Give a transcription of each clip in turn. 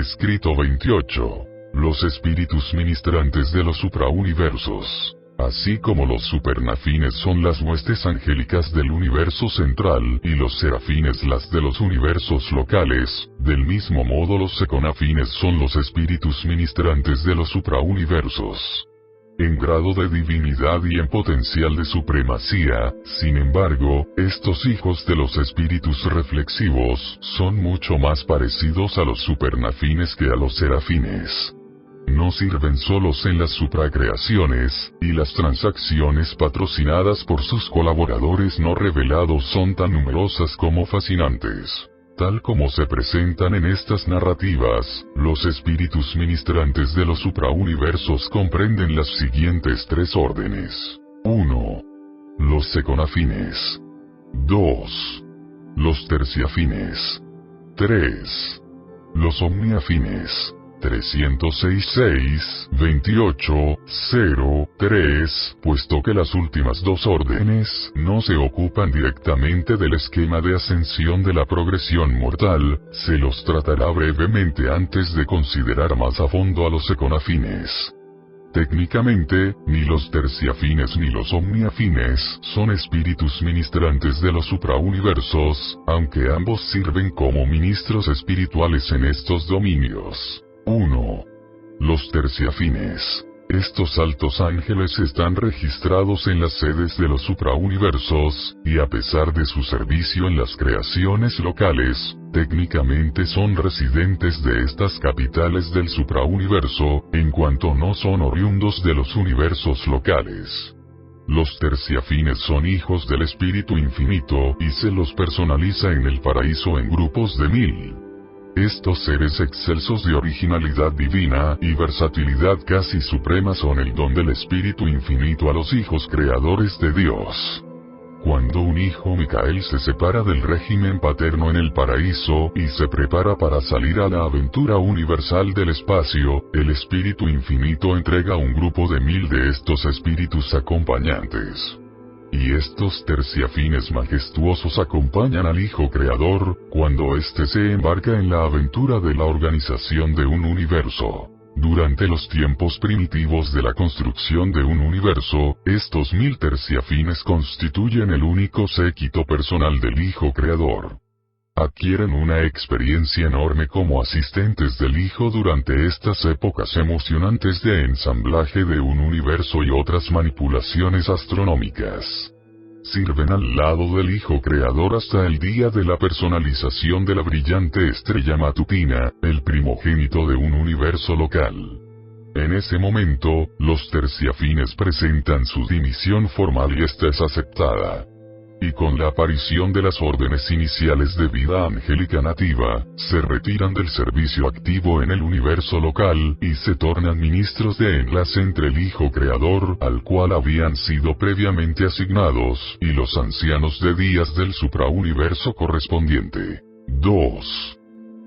Escrito 28. Los espíritus ministrantes de los suprauniversos, así como los supernafines son las huestes angélicas del universo central y los serafines las de los universos locales, del mismo modo los seconafines son los espíritus ministrantes de los suprauniversos. En grado de divinidad y en potencial de supremacía, sin embargo, estos hijos de los espíritus reflexivos son mucho más parecidos a los supernafines que a los serafines. No sirven solos en las supracreaciones, y las transacciones patrocinadas por sus colaboradores no revelados son tan numerosas como fascinantes. Tal como se presentan en estas narrativas, los espíritus ministrantes de los suprauniversos comprenden las siguientes tres órdenes. 1. Los seconafines. 2. Los terciafines. 3. Los omniafines. 306.6.28.03, puesto que las últimas dos órdenes no se ocupan directamente del esquema de ascensión de la progresión mortal, se los tratará brevemente antes de considerar más a fondo a los seconafines. Técnicamente, ni los terciafines ni los omniafines son espíritus ministrantes de los suprauniversos, aunque ambos sirven como ministros espirituales en estos dominios. 1. Los terciafines. Estos altos ángeles están registrados en las sedes de los suprauniversos, y a pesar de su servicio en las creaciones locales, técnicamente son residentes de estas capitales del suprauniverso, en cuanto no son oriundos de los universos locales. Los terciafines son hijos del Espíritu Infinito y se los personaliza en el paraíso en grupos de 1000. Estos seres excelsos de originalidad divina y versatilidad casi suprema son el don del Espíritu Infinito a los hijos creadores de Dios. Cuando un hijo Micael se separa del régimen paterno en el paraíso y se prepara para salir a la aventura universal del espacio, el Espíritu Infinito entrega un grupo de 1000 de estos espíritus acompañantes. Y estos terciafines majestuosos acompañan al Hijo Creador, cuando éste se embarca en la aventura de la organización de un universo. Durante los tiempos primitivos de la construcción de un universo, estos 1000 terciafines constituyen el único séquito personal del Hijo Creador. Adquieren una experiencia enorme como asistentes del Hijo durante estas épocas emocionantes de ensamblaje de un universo y otras manipulaciones astronómicas. Sirven al lado del Hijo Creador hasta el día de la personalización de la brillante estrella matutina, el primogénito de un universo local. En ese momento, los terciafines presentan su dimisión formal y esta es aceptada. Y con la aparición de las órdenes iniciales de vida angélica nativa, se retiran del servicio activo en el universo local, y se tornan ministros de enlace entre el Hijo Creador, al cual habían sido previamente asignados, y los ancianos de días del suprauniverso correspondiente. 2.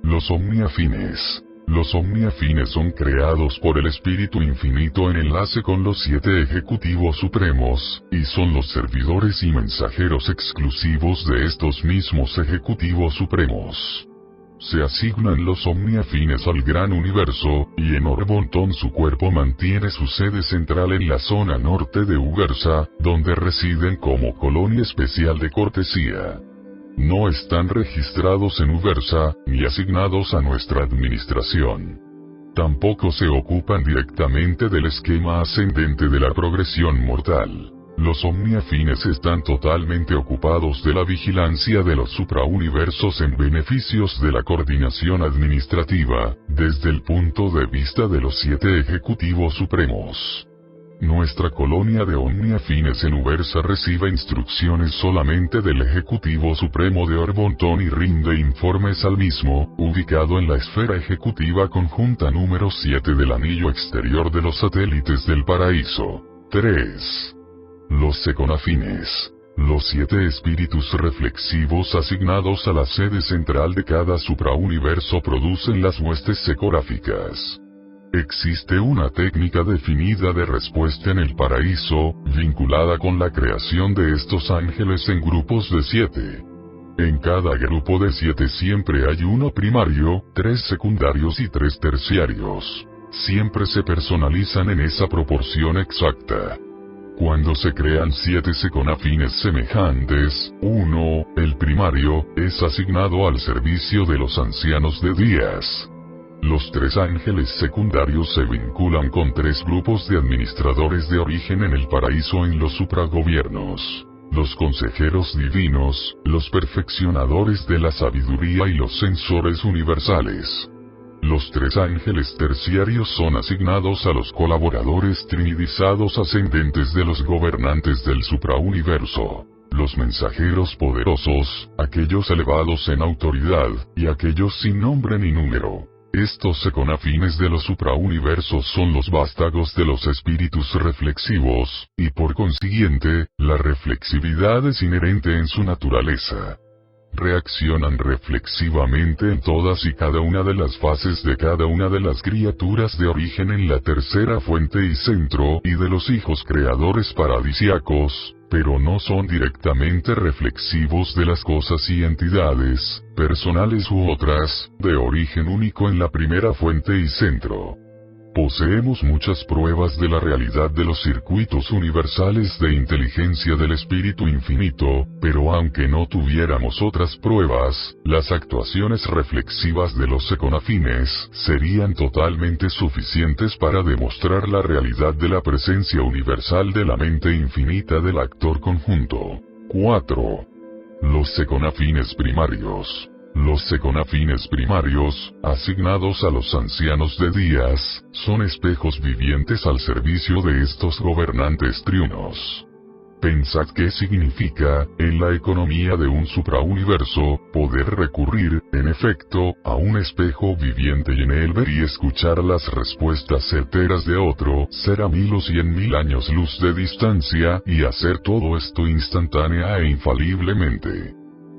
Los omniafines. Los omniafines son creados por el Espíritu Infinito en enlace con los 7 ejecutivos supremos, y son los servidores y mensajeros exclusivos de estos mismos ejecutivos supremos. Se asignan los omniafines al gran universo, y en Orbonton su cuerpo mantiene su sede central en la zona norte de Ubersa, donde residen como colonia especial de cortesía. No están registrados en Ubersa, ni asignados a nuestra administración. Tampoco se ocupan directamente del esquema ascendente de la progresión mortal. Los omniafines están totalmente ocupados de la vigilancia de los suprauniversos en beneficios de la coordinación administrativa, desde el punto de vista de los 7 ejecutivos supremos. Nuestra colonia de omniafines en Ubersa recibe instrucciones solamente del Ejecutivo Supremo de Orbonton y rinde informes al mismo, ubicado en la esfera ejecutiva conjunta número 7 del anillo exterior de los satélites del paraíso. 3. Los seconafines. Los 7 espíritus reflexivos asignados a la sede central de cada suprauniverso producen las huestes secográficas. Existe una técnica definida de respuesta en el paraíso, vinculada con la creación de estos ángeles en grupos de 7. En cada grupo de 7 siempre hay uno primario, 3 secundarios y 3 terciarios. Siempre se personalizan en esa proporción exacta. Cuando se crean 7 seconafines semejantes, 1, el primario, es asignado al servicio de los ancianos de días. Los 3 ángeles secundarios se vinculan con 3 grupos de administradores de origen en el paraíso en los supragobiernos. Los consejeros divinos, los perfeccionadores de la sabiduría y los censores universales. Los 3 ángeles terciarios son asignados a los colaboradores trinidizados ascendentes de los gobernantes del suprauniverso. Los mensajeros poderosos, aquellos elevados en autoridad, y aquellos sin nombre ni número. Estos seconafines de los suprauniversos son los vástagos de los espíritus reflexivos, y por consiguiente, la reflexividad es inherente en su naturaleza. Reaccionan reflexivamente en todas y cada una de las fases de cada una de las criaturas de origen en la tercera fuente y centro y de los hijos creadores paradisiacos, pero no son directamente reflexivos de las cosas y entidades, personales u otras, de origen único en la primera fuente y centro. Poseemos muchas pruebas de la realidad de los circuitos universales de inteligencia del espíritu infinito, pero aunque no tuviéramos otras pruebas, las actuaciones reflexivas de los seconafines serían totalmente suficientes para demostrar la realidad de la presencia universal de la mente infinita del actor conjunto. 4. Los seconafines primarios. Los seconafines primarios, asignados a los ancianos de días, son espejos vivientes al servicio de estos gobernantes triunos. Pensad qué significa, en la economía de un suprauniverso, poder recurrir, en efecto, a un espejo viviente y en él ver y escuchar las respuestas certeras de otro ser a 1000 o 100.000 años luz de distancia, y hacer todo esto instantánea e infaliblemente.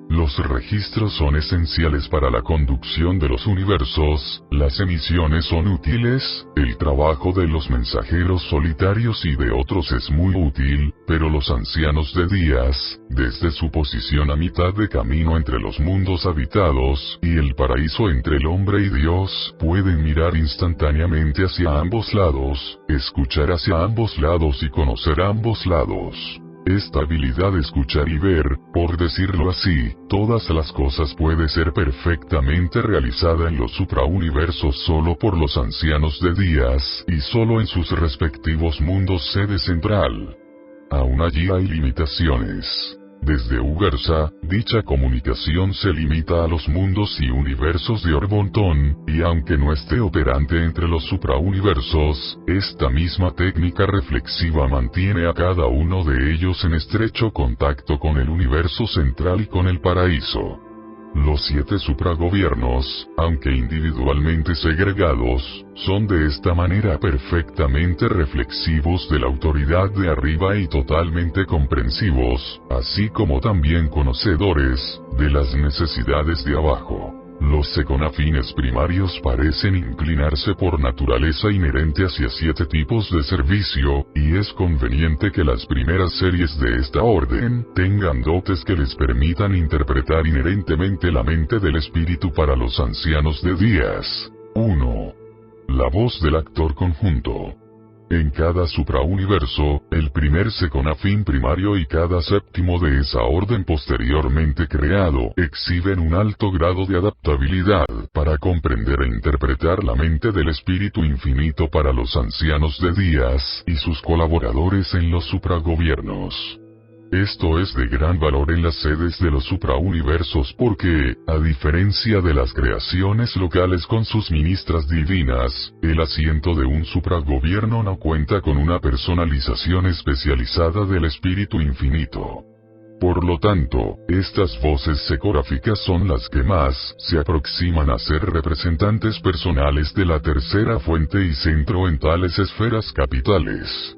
Los registros son esenciales para la conducción de los universos, las emisiones son útiles, el trabajo de los mensajeros solitarios y de otros es muy útil, pero los ancianos de días, desde su posición a mitad de camino entre los mundos habitados y el paraíso entre el hombre y Dios, pueden mirar instantáneamente hacia ambos lados, escuchar hacia ambos lados y conocer ambos lados. Esta habilidad de escuchar y ver, por decirlo así, todas las cosas puede ser perfectamente realizada en los suprauniversos solo por los ancianos de días, y solo en sus respectivos mundos sede central. Aún allí hay limitaciones. Desde Ugarsa, dicha comunicación se limita a los mundos y universos de Orbontón, y aunque no esté operante entre los suprauniversos, esta misma técnica reflexiva mantiene a cada uno de ellos en estrecho contacto con el universo central y con el paraíso. Los 7 supragobiernos, aunque individualmente segregados, son de esta manera perfectamente reflexivos de la autoridad de arriba y totalmente comprensivos, así como también conocedores, de las necesidades de abajo. Los seconafines primarios parecen inclinarse por naturaleza inherente hacia 7 tipos de servicio, y es conveniente que las primeras series de esta orden tengan dotes que les permitan interpretar inherentemente la mente del espíritu para los ancianos de días. 1. La voz del actor conjunto. En cada suprauniverso, el primer seconafín primario y cada séptimo de esa orden posteriormente creado exhiben un alto grado de adaptabilidad para comprender e interpretar la mente del espíritu infinito para los ancianos de días y sus colaboradores en los supragobiernos. Esto es de gran valor en las sedes de los suprauniversos porque, a diferencia de las creaciones locales con sus ministras divinas, el asiento de un supragobierno no cuenta con una personalización especializada del espíritu infinito. Por lo tanto, estas voces secoráficas son las que más se aproximan a ser representantes personales de la tercera fuente y centro en tales esferas capitales.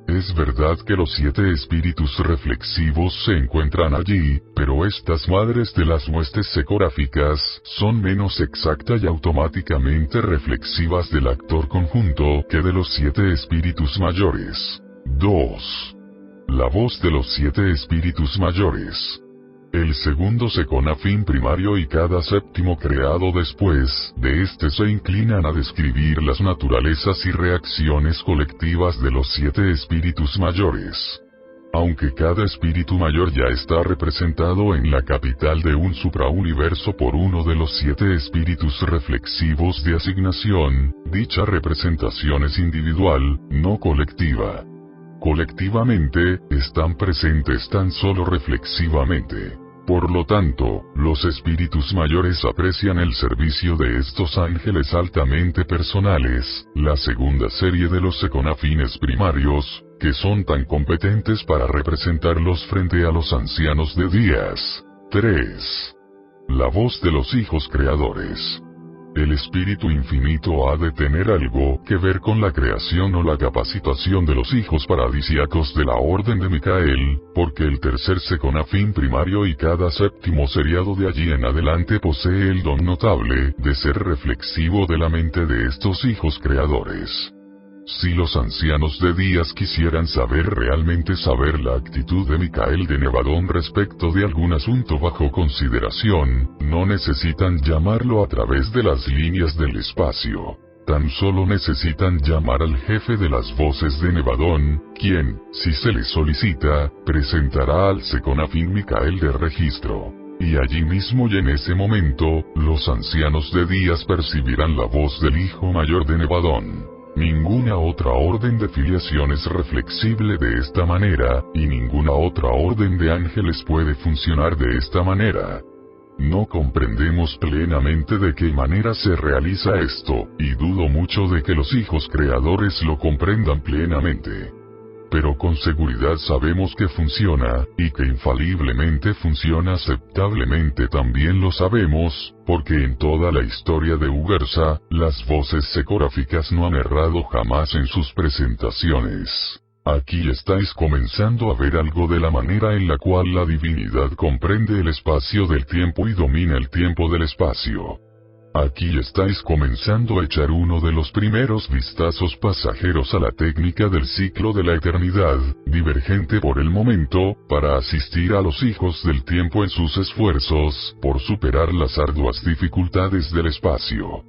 Es verdad que los 7 espíritus reflexivos se encuentran allí, pero estas madres de las huestes secoráficas son menos exacta y automáticamente reflexivas del actor conjunto que de los 7 espíritus mayores. 2. La voz de los 7 espíritus mayores. El segundo Seconafín primario y cada séptimo creado después de este se inclinan a describir las naturalezas y reacciones colectivas de los 7 espíritus mayores. Aunque cada espíritu mayor ya está representado en la capital de un suprauniverso por uno de los 7 espíritus reflexivos de asignación, dicha representación es individual, no colectiva. Colectivamente, están presentes tan solo reflexivamente. Por lo tanto, los espíritus mayores aprecian el servicio de estos ángeles altamente personales, la segunda serie de los seconafines primarios, que son tan competentes para representarlos frente a los ancianos de días. 3. La voz de los hijos creadores. El espíritu infinito ha de tener algo que ver con la creación o la capacitación de los hijos paradisíacos de la orden de Micael, porque el tercer seconafín primario y cada séptimo seriado de allí en adelante posee el don notable de ser reflexivo de la mente de estos hijos creadores. Si los ancianos de días quisieran realmente saber la actitud de Micael de Nevadón respecto de algún asunto bajo consideración, no necesitan llamarlo a través de las líneas del espacio. Tan solo necesitan llamar al jefe de las voces de Nevadón, quien, si se le solicita, presentará al Seconafín Micael de registro. Y allí mismo y en ese momento, los ancianos de días percibirán la voz del hijo mayor de Nevadón. Ninguna otra orden de filiación es reflexible de esta manera, y ninguna otra orden de ángeles puede funcionar de esta manera. No comprendemos plenamente de qué manera se realiza esto, y dudo mucho de que los hijos creadores lo comprendan plenamente. Pero con seguridad sabemos que funciona, y que infaliblemente funciona aceptablemente también lo sabemos, porque en toda la historia de Ugarza, las voces secoráficas no han errado jamás en sus presentaciones. Aquí estáis comenzando a ver algo de la manera en la cual la divinidad comprende el espacio del tiempo y domina el tiempo del espacio. Aquí estáis comenzando a echar uno de los primeros vistazos pasajeros a la técnica del ciclo de la eternidad, divergente por el momento, para asistir a los hijos del tiempo en sus esfuerzos por superar las arduas dificultades del espacio.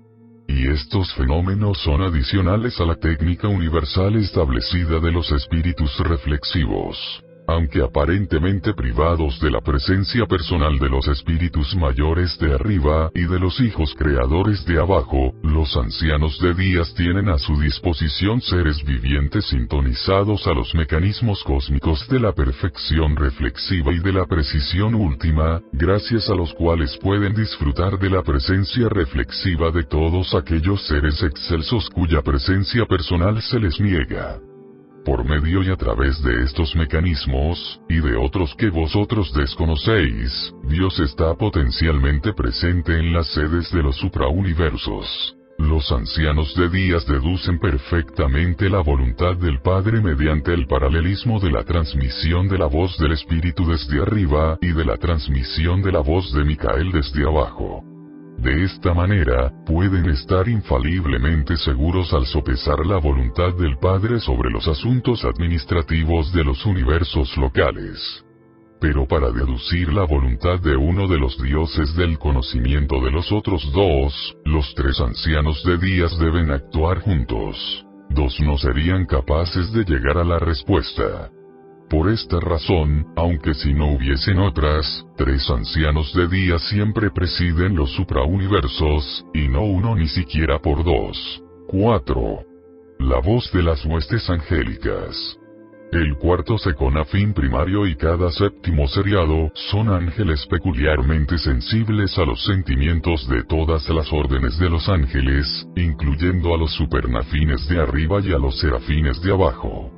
Y estos fenómenos son adicionales a la técnica universal establecida de los espíritus reflexivos. Aunque aparentemente privados de la presencia personal de los espíritus mayores de arriba y de los hijos creadores de abajo, los ancianos de días tienen a su disposición seres vivientes sintonizados a los mecanismos cósmicos de la perfección reflexiva y de la precisión última, gracias a los cuales pueden disfrutar de la presencia reflexiva de todos aquellos seres excelsos cuya presencia personal se les niega. Por medio y a través de estos mecanismos, y de otros que vosotros desconocéis, Dios está potencialmente presente en las sedes de los suprauniversos. Los ancianos de días deducen perfectamente la voluntad del Padre mediante el paralelismo de la transmisión de la voz del Espíritu desde arriba y de la transmisión de la voz de Micael desde abajo. De esta manera, pueden estar infaliblemente seguros al sopesar la voluntad del Padre sobre los asuntos administrativos de los universos locales. Pero para deducir la voluntad de uno de los dioses del conocimiento de los otros dos, los 3 ancianos de días deben actuar juntos. 2 no serían capaces de llegar a la respuesta. Por esta razón, aunque si no hubiesen otras, 3 ancianos de día siempre presiden los suprauniversos, y no uno ni siquiera por 2. 4. La voz de las huestes angélicas. El cuarto seconafín primario y cada séptimo seriado son ángeles peculiarmente sensibles a los sentimientos de todas las órdenes de los ángeles, incluyendo a los supernafines de arriba y a los serafines de abajo.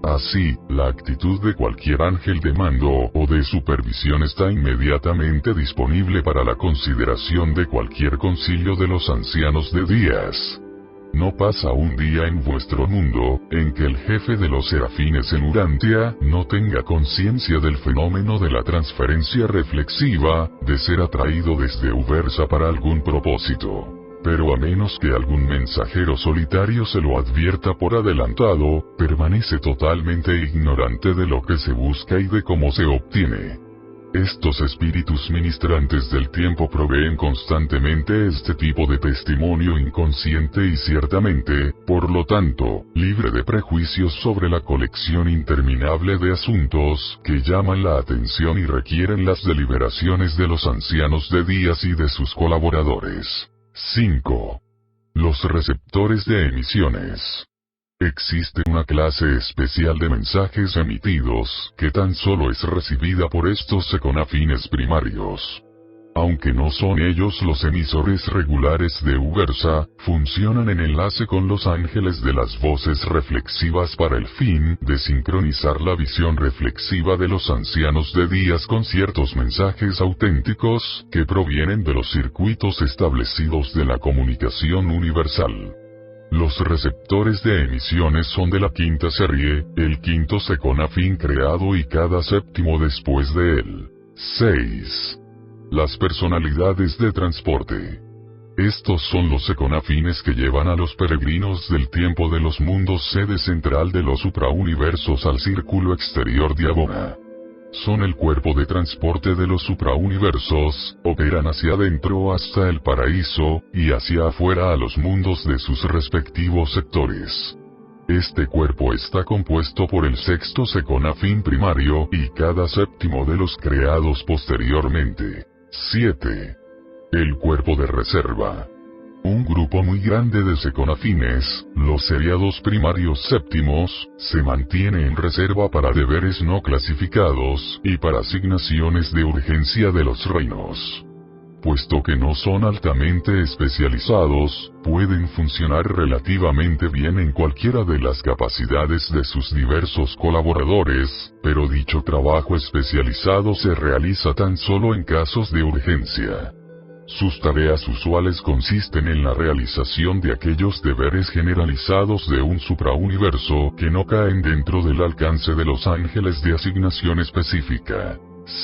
Así, la actitud de cualquier ángel de mando o de supervisión está inmediatamente disponible para la consideración de cualquier concilio de los ancianos de días. No pasa un día en vuestro mundo, en que el jefe de los serafines en Urantia no tenga conciencia del fenómeno de la transferencia reflexiva, de ser atraído desde Ubersa para algún propósito. Pero a menos que algún mensajero solitario se lo advierta por adelantado, permanece totalmente ignorante de lo que se busca y de cómo se obtiene. Estos espíritus ministrantes del tiempo proveen constantemente este tipo de testimonio inconsciente y ciertamente, por lo tanto, libre de prejuicios sobre la colección interminable de asuntos que llaman la atención y requieren las deliberaciones de los ancianos de días y de sus colaboradores. 5. Los receptores de emisiones. Existe una clase especial de mensajes emitidos, que tan solo es recibida por estos seconafines primarios. Aunque no son ellos los emisores regulares de Ubersa, funcionan en enlace con los ángeles de las voces reflexivas para el fin de sincronizar la visión reflexiva de los ancianos de días con ciertos mensajes auténticos, que provienen de los circuitos establecidos de la comunicación universal. Los receptores de emisiones son de la quinta serie, el quinto seconafín creado y cada séptimo después de él. 6. Las personalidades de transporte. Estos son los seconafines que llevan a los peregrinos del tiempo de los mundos sede central de los suprauniversos al círculo exterior de Abona. Son el cuerpo de transporte de los suprauniversos, operan hacia adentro hasta el paraíso, y hacia afuera a los mundos de sus respectivos sectores. Este cuerpo está compuesto por el sexto seconafín primario y cada séptimo de los creados posteriormente. 7. El cuerpo de reserva. Un grupo muy grande de seconafines, los seriados primarios séptimos, se mantiene en reserva para deberes no clasificados, y para asignaciones de urgencia de los reinos. Puesto que no son altamente especializados, pueden funcionar relativamente bien en cualquiera de las capacidades de sus diversos colaboradores, pero dicho trabajo especializado se realiza tan solo en casos de urgencia. Sus tareas usuales consisten en la realización de aquellos deberes generalizados de un suprauniverso que no caen dentro del alcance de los ángeles de asignación específica.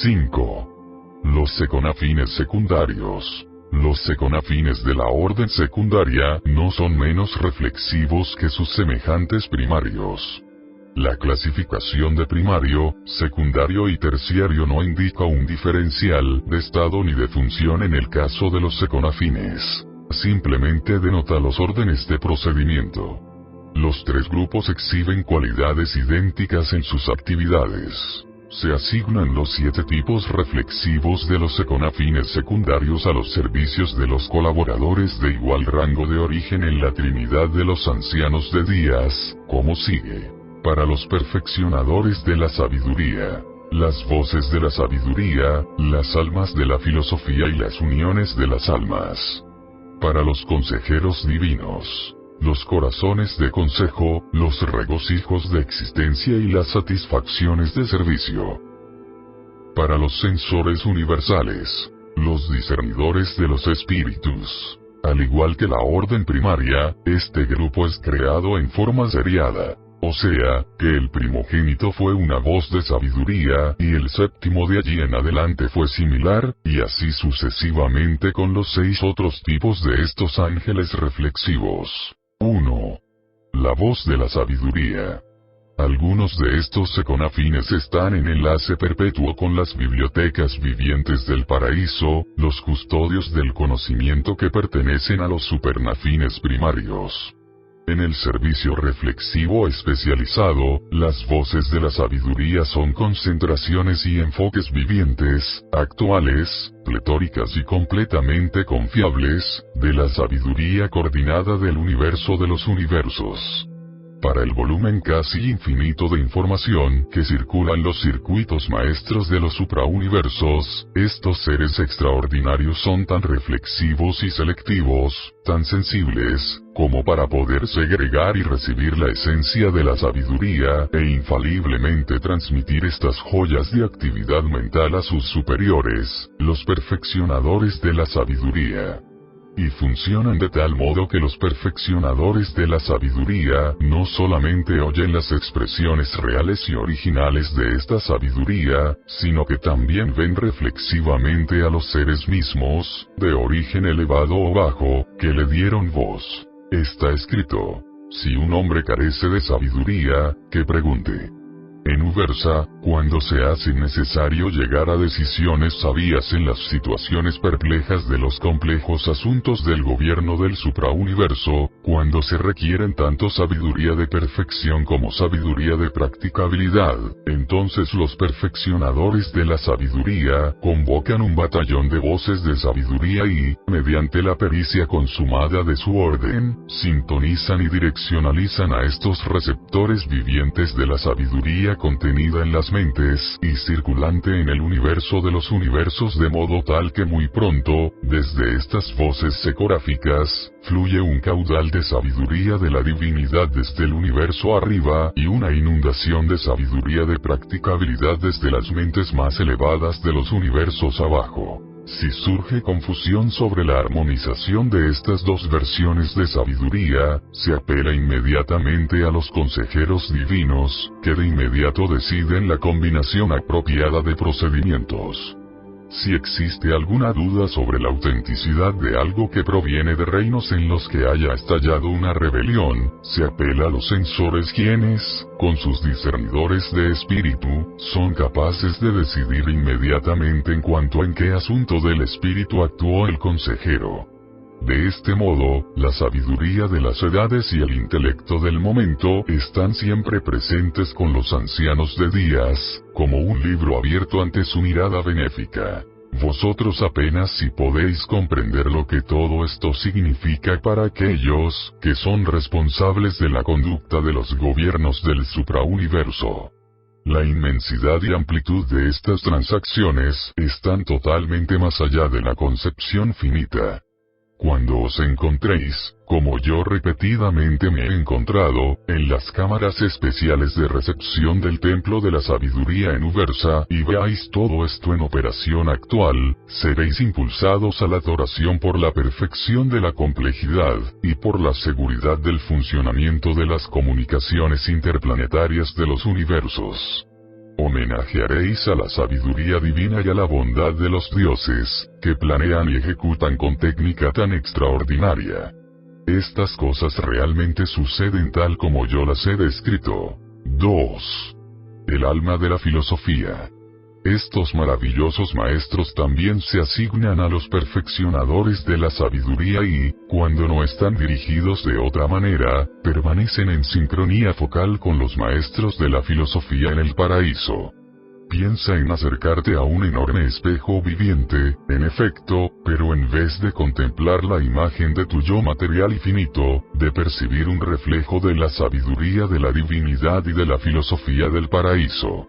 5. Los seconafines secundarios. Los seconafines de la orden secundaria no son menos reflexivos que sus semejantes primarios. La clasificación de primario, secundario y terciario no indica un diferencial de estado ni de función en el caso de los seconafines. Simplemente denota los órdenes de procedimiento. Los tres grupos exhiben cualidades idénticas en sus actividades. Se asignan los 7 tipos reflexivos de los seconafines secundarios a los servicios de los colaboradores de igual rango de origen en la Trinidad de los Ancianos de Días, como sigue. Para los perfeccionadores de la sabiduría, las voces de la sabiduría, las almas de la filosofía y las uniones de las almas. Para los consejeros divinos, los corazones de consejo, los regocijos de existencia y las satisfacciones de servicio. Para los sensores universales, los discernidores de los espíritus. Al igual que la orden primaria, este grupo es creado en forma seriada. O sea, que el primogénito fue una voz de sabiduría, y el séptimo de allí en adelante fue similar, y así sucesivamente con los 6 otros tipos de estos ángeles reflexivos. 1. La voz de la sabiduría. Algunos de estos seconafines están en enlace perpetuo con las bibliotecas vivientes del paraíso, los custodios del conocimiento que pertenecen a los supernafines primarios. En el servicio reflexivo especializado, las voces de la sabiduría son concentraciones y enfoques vivientes, actuales, pletóricas y completamente confiables, de la sabiduría coordinada del universo de los universos. Para el volumen casi infinito de información que circula en los circuitos maestros de los suprauniversos, estos seres extraordinarios son tan reflexivos y selectivos, tan sensibles, como para poder segregar y recibir la esencia de la sabiduría, e infaliblemente transmitir estas joyas de actividad mental a sus superiores, los perfeccionadores de la sabiduría. Y funcionan de tal modo que los perfeccionadores de la sabiduría no solamente oyen las expresiones reales y originales de esta sabiduría, sino que también ven reflexivamente a los seres mismos, de origen elevado o bajo, que le dieron voz. Está escrito: si un hombre carece de sabiduría, que pregunte. En Uversa, cuando se hace necesario llegar a decisiones sabias en las situaciones perplejas de los complejos asuntos del gobierno del suprauniverso, cuando se requieren tanto sabiduría de perfección como sabiduría de practicabilidad, entonces los perfeccionadores de la sabiduría convocan un batallón de voces de sabiduría y, mediante la pericia consumada de su orden, sintonizan y direccionalizan a estos receptores vivientes de la sabiduría contenida en las mentes y circulante en el universo de los universos, de modo tal que muy pronto, desde estas voces secográficas, fluye un caudal de sabiduría de la divinidad desde el universo arriba y una inundación de sabiduría de practicabilidad desde las mentes más elevadas de los universos abajo. Si surge confusión sobre la armonización de estas dos versiones de sabiduría, se apela inmediatamente a los consejeros divinos, que de inmediato deciden la combinación apropiada de procedimientos. Si existe alguna duda sobre la autenticidad de algo que proviene de reinos en los que haya estallado una rebelión, se apela a los censores quienes, con sus discernidores de espíritu, son capaces de decidir inmediatamente en cuanto a en qué asunto del espíritu actuó el consejero. De este modo, la sabiduría de las edades y el intelecto del momento están siempre presentes con los ancianos de días, como un libro abierto ante su mirada benéfica. Vosotros apenas si podéis comprender lo que todo esto significa para aquellos que son responsables de la conducta de los gobiernos del suprauniverso. La inmensidad y amplitud de estas transacciones están totalmente más allá de la concepción finita. Cuando os encontréis, como yo repetidamente me he encontrado, en las cámaras especiales de recepción del Templo de la Sabiduría en Uversa, y veáis todo esto en operación actual, seréis impulsados a la adoración por la perfección de la complejidad, y por la seguridad del funcionamiento de las comunicaciones interplanetarias de los universos. Homenajearéis a la sabiduría divina y a la bondad de los dioses, que planean y ejecutan con técnica tan extraordinaria. Estas cosas realmente suceden tal como yo las he descrito. 2. El alma de la filosofía. Estos maravillosos maestros también se asignan a los perfeccionadores de la sabiduría y, cuando no están dirigidos de otra manera, permanecen en sincronía focal con los maestros de la filosofía en el paraíso. Piensa en acercarte a un enorme espejo viviente, en efecto, pero en vez de contemplar la imagen de tu yo material y finito, de percibir un reflejo de la sabiduría de la divinidad y de la filosofía del paraíso.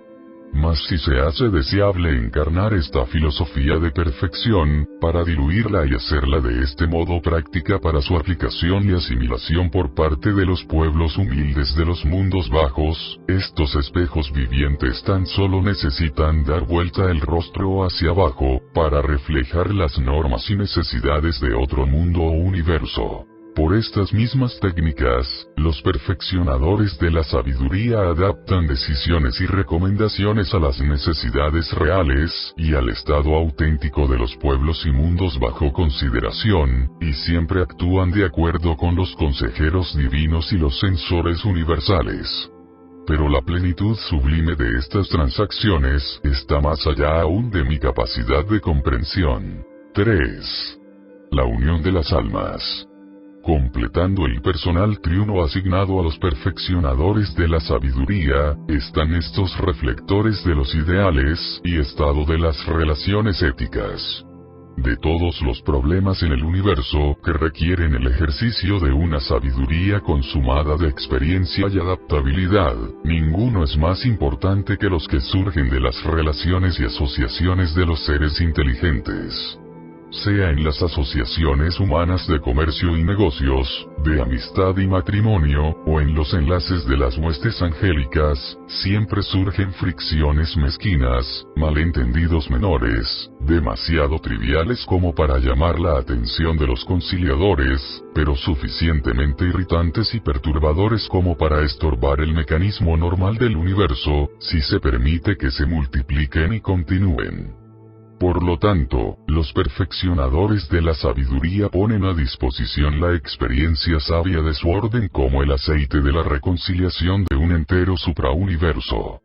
Mas si se hace deseable encarnar esta filosofía de perfección, para diluirla y hacerla de este modo práctica para su aplicación y asimilación por parte de los pueblos humildes de los mundos bajos, estos espejos vivientes tan solo necesitan dar vuelta el rostro hacia abajo, para reflejar las normas y necesidades de otro mundo o universo. Por estas mismas técnicas, los perfeccionadores de la sabiduría adaptan decisiones y recomendaciones a las necesidades reales y al estado auténtico de los pueblos y mundos bajo consideración, y siempre actúan de acuerdo con los consejeros divinos y los censores universales. Pero la plenitud sublime de estas transacciones está más allá aún de mi capacidad de comprensión. 3. La unión de las almas. Completando el personal triuno asignado a los perfeccionadores de la sabiduría, están estos reflectores de los ideales y estado de las relaciones éticas. De todos los problemas en el universo que requieren el ejercicio de una sabiduría consumada de experiencia y adaptabilidad, ninguno es más importante que los que surgen de las relaciones y asociaciones de los seres inteligentes. Sea en las asociaciones humanas de comercio y negocios, de amistad y matrimonio, o en los enlaces de las huestes angélicas, siempre surgen fricciones mezquinas, malentendidos menores, demasiado triviales como para llamar la atención de los conciliadores, pero suficientemente irritantes y perturbadores como para estorbar el mecanismo normal del universo, si se permite que se multipliquen y continúen. Por lo tanto, los perfeccionadores de la sabiduría ponen a disposición la experiencia sabia de su orden como el aceite de la reconciliación de un entero suprauniverso.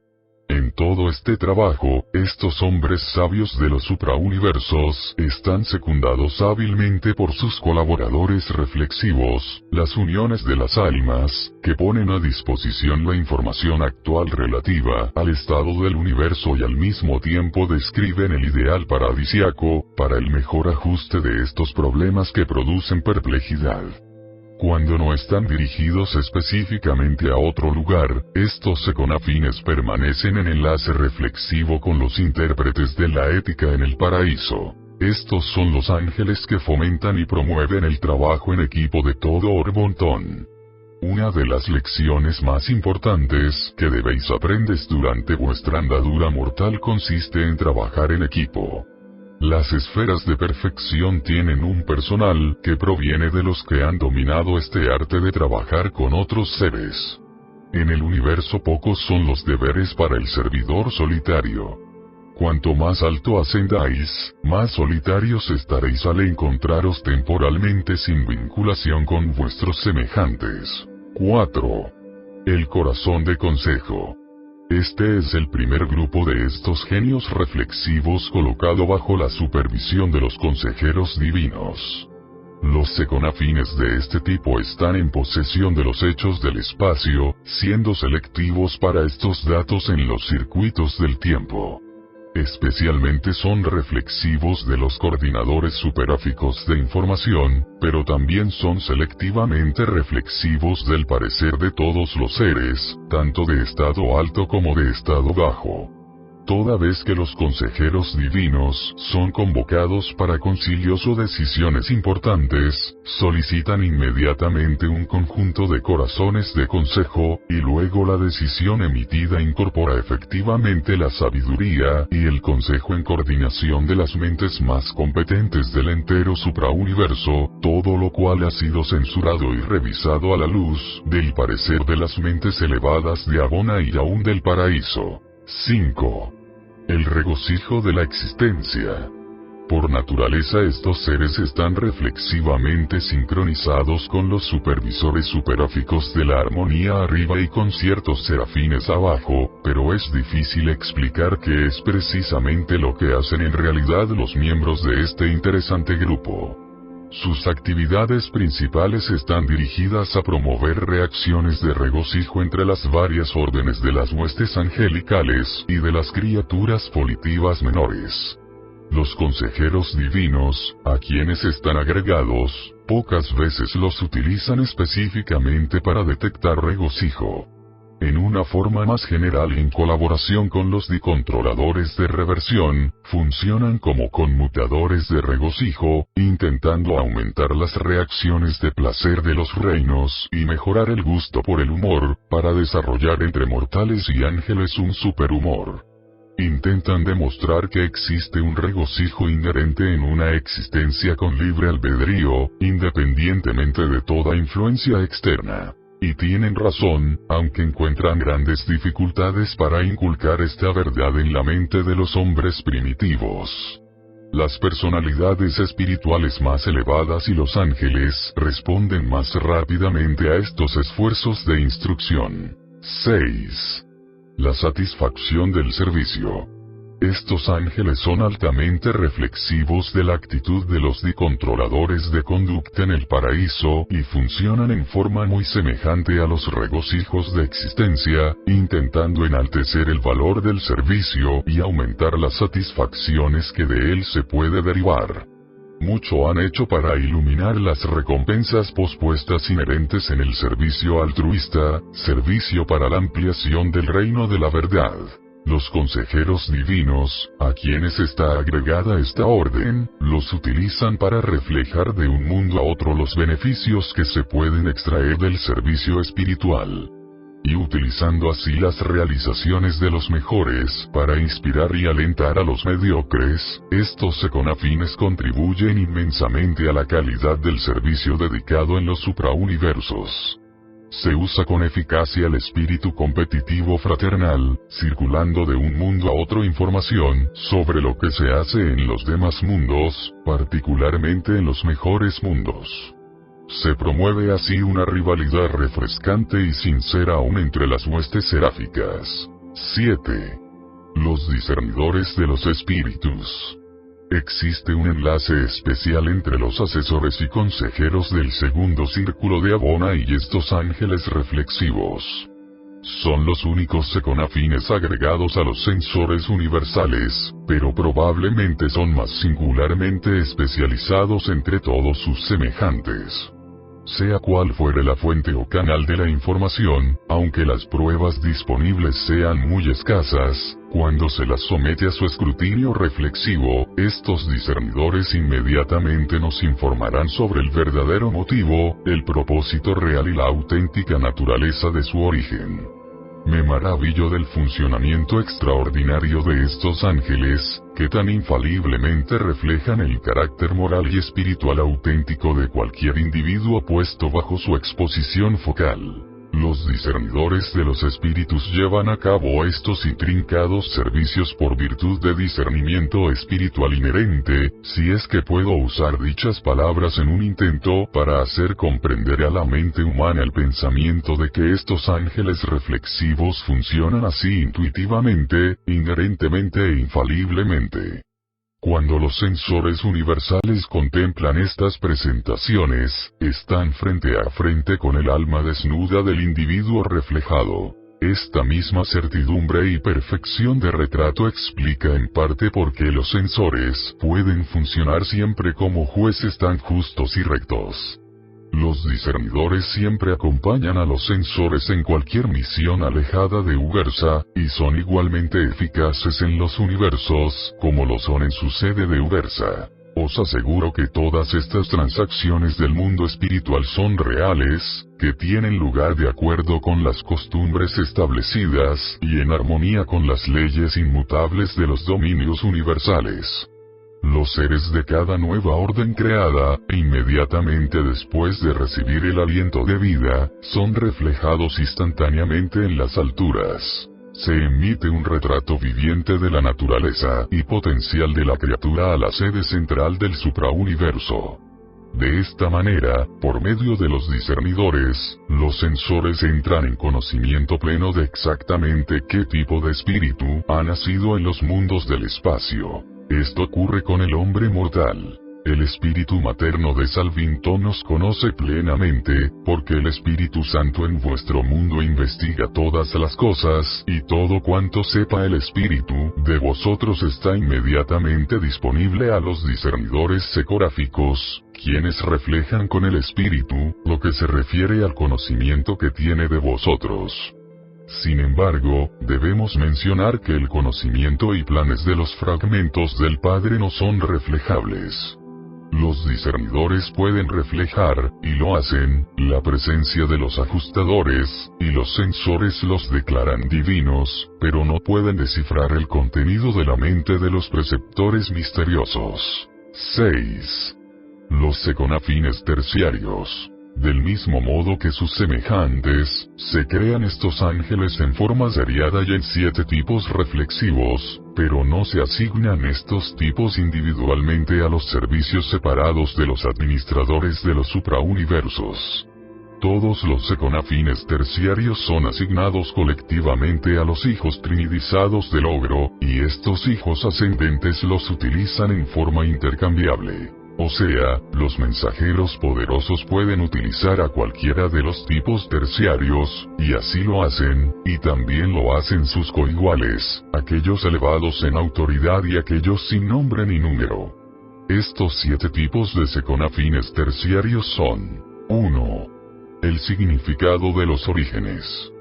En todo este trabajo, estos hombres sabios de los suprauniversos están secundados hábilmente por sus colaboradores reflexivos, las uniones de las almas, que ponen a disposición la información actual relativa al estado del universo y al mismo tiempo describen el ideal paradisiaco, para el mejor ajuste de estos problemas que producen perplejidad. Cuando no están dirigidos específicamente a otro lugar, estos seconafines permanecen en enlace reflexivo con los intérpretes de la ética en el paraíso. Estos son los ángeles que fomentan y promueven el trabajo en equipo de todo Orbontón. Una de las lecciones más importantes que debéis aprender durante vuestra andadura mortal consiste en trabajar en equipo. Las esferas de perfección tienen un personal que proviene de los que han dominado este arte de trabajar con otros seres. En el universo pocos son los deberes para el servidor solitario. Cuanto más alto ascendáis, más solitarios estaréis al encontraros temporalmente sin vinculación con vuestros semejantes. 4. El corazón de consejo. Este es el primer grupo de estos genios reflexivos colocado bajo la supervisión de los consejeros divinos. Los seconafines de este tipo están en posesión de los hechos del espacio, siendo selectivos para estos datos en los circuitos del tiempo. Especialmente son reflexivos de los coordinadores superáficos de información, pero también son selectivamente reflexivos del parecer de todos los seres, tanto de estado alto como de estado bajo. Toda vez que los consejeros divinos son convocados para concilios o decisiones importantes, solicitan inmediatamente un conjunto de corazones de consejo, y luego la decisión emitida incorpora efectivamente la sabiduría y el consejo en coordinación de las mentes más competentes del entero suprauniverso, todo lo cual ha sido censurado y revisado a la luz del parecer de las mentes elevadas de Abona y aún del paraíso. 5. El regocijo de la existencia. Por naturaleza estos seres están reflexivamente sincronizados con los supervisores superáficos de la armonía arriba y con ciertos serafines abajo, pero es difícil explicar qué es precisamente lo que hacen en realidad los miembros de este interesante grupo. Sus actividades principales están dirigidas a promover reacciones de regocijo entre las varias órdenes de las huestes angelicales y de las criaturas volitivas menores. Los consejeros divinos, a quienes están agregados, pocas veces los utilizan específicamente para detectar regocijo. En una forma más general, en colaboración con los dicontroladores de reversión, funcionan como conmutadores de regocijo, intentando aumentar las reacciones de placer de los reinos y mejorar el gusto por el humor, para desarrollar entre mortales y ángeles un superhumor. Intentan demostrar que existe un regocijo inherente en una existencia con libre albedrío, independientemente de toda influencia externa. Y tienen razón, aunque encuentran grandes dificultades para inculcar esta verdad en la mente de los hombres primitivos. Las personalidades espirituales más elevadas y los ángeles responden más rápidamente a estos esfuerzos de instrucción. 6. La satisfacción del servicio. Estos ángeles son altamente reflexivos de la actitud de los dicontroladores de conducta en el paraíso y funcionan en forma muy semejante a los regocijos de existencia, intentando enaltecer el valor del servicio y aumentar las satisfacciones que de él se puede derivar. Mucho han hecho para iluminar las recompensas pospuestas inherentes en el servicio altruista, servicio para la ampliación del reino de la verdad. Los consejeros divinos, a quienes está agregada esta orden, los utilizan para reflejar de un mundo a otro los beneficios que se pueden extraer del servicio espiritual. Y utilizando así las realizaciones de los mejores para inspirar y alentar a los mediocres, estos seconafines contribuyen inmensamente a la calidad del servicio dedicado en los suprauniversos. Se usa con eficacia el espíritu competitivo fraternal, circulando de un mundo a otro información sobre lo que se hace en los demás mundos, particularmente en los mejores mundos. Se promueve así una rivalidad refrescante y sincera aún entre las huestes seráficas. 7. Los discernidores de los espíritus. Existe un enlace especial entre los asesores y consejeros del segundo círculo de Abona y estos ángeles reflexivos. Son los únicos seconafines agregados a los sensores universales, pero probablemente son más singularmente especializados entre todos sus semejantes. Sea cual fuere la fuente o canal de la información, aunque las pruebas disponibles sean muy escasas, cuando se las somete a su escrutinio reflexivo, estos discernidores inmediatamente nos informarán sobre el verdadero motivo, el propósito real y la auténtica naturaleza de su origen. Me maravillo del funcionamiento extraordinario de estos ángeles, que tan infaliblemente reflejan el carácter moral y espiritual auténtico de cualquier individuo puesto bajo su exposición focal. Los discernidores de los espíritus llevan a cabo estos intrincados servicios por virtud de discernimiento espiritual inherente, si es que puedo usar dichas palabras en un intento para hacer comprender a la mente humana el pensamiento de que estos ángeles reflexivos funcionan así intuitivamente, inherentemente e infaliblemente. Cuando los sensores universales contemplan estas presentaciones, están frente a frente con el alma desnuda del individuo reflejado. Esta misma certidumbre y perfección de retrato explica en parte por qué los sensores pueden funcionar siempre como jueces tan justos y rectos. Los discernidores siempre acompañan a los sensores en cualquier misión alejada de Ubersa, y son igualmente eficaces en los universos, como lo son en su sede de Ubersa. Os aseguro que todas estas transacciones del mundo espiritual son reales, que tienen lugar de acuerdo con las costumbres establecidas, y en armonía con las leyes inmutables de los dominios universales. Los seres de cada nueva orden creada, inmediatamente después de recibir el aliento de vida, son reflejados instantáneamente en las alturas. Se emite un retrato viviente de la naturaleza y potencial de la criatura a la sede central del suprauniverso. De esta manera, por medio de los discernidores, los sensores entran en conocimiento pleno de exactamente qué tipo de espíritu ha nacido en los mundos del espacio. Esto ocurre con el hombre mortal. El espíritu materno de Salvington nos conoce plenamente, porque el Espíritu Santo en vuestro mundo investiga todas las cosas, y todo cuanto sepa el espíritu de vosotros está inmediatamente disponible a los discernidores secoráficos, quienes reflejan con el espíritu lo que se refiere al conocimiento que tiene de vosotros. Sin embargo, debemos mencionar que el conocimiento y planes de los fragmentos del Padre no son reflejables. Los discernidores pueden reflejar, y lo hacen, la presencia de los ajustadores, y los sensores los declaran divinos, pero no pueden descifrar el contenido de la mente de los preceptores misteriosos. 6. Los seconafines terciarios. Del mismo modo que sus semejantes, se crean estos ángeles en forma seriada y en 7 tipos reflexivos, pero no se asignan estos tipos individualmente a los servicios separados de los administradores de los suprauniversos. Todos los seconafines terciarios son asignados colectivamente a los hijos trinidizados del ogro, y estos hijos ascendentes los utilizan en forma intercambiable. O sea, los mensajeros poderosos pueden utilizar a cualquiera de los tipos terciarios, y así lo hacen, y también lo hacen sus coiguales, aquellos elevados en autoridad y aquellos sin nombre ni número. Estos 7 tipos de seconafines terciarios son: 1. El significado de los orígenes.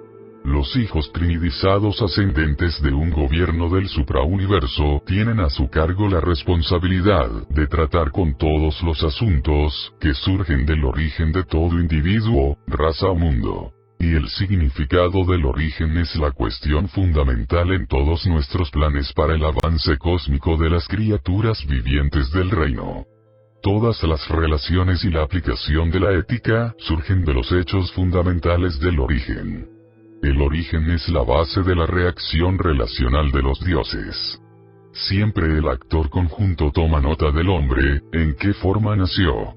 Los hijos trinidizados ascendentes de un gobierno del suprauniverso tienen a su cargo la responsabilidad de tratar con todos los asuntos que surgen del origen de todo individuo, raza o mundo. Y el significado del origen es la cuestión fundamental en todos nuestros planes para el avance cósmico de las criaturas vivientes del reino. Todas las relaciones y la aplicación de la ética surgen de los hechos fundamentales del origen. El origen es la base de la reacción relacional de los dioses. Siempre el actor conjunto toma nota del hombre, en qué forma nació.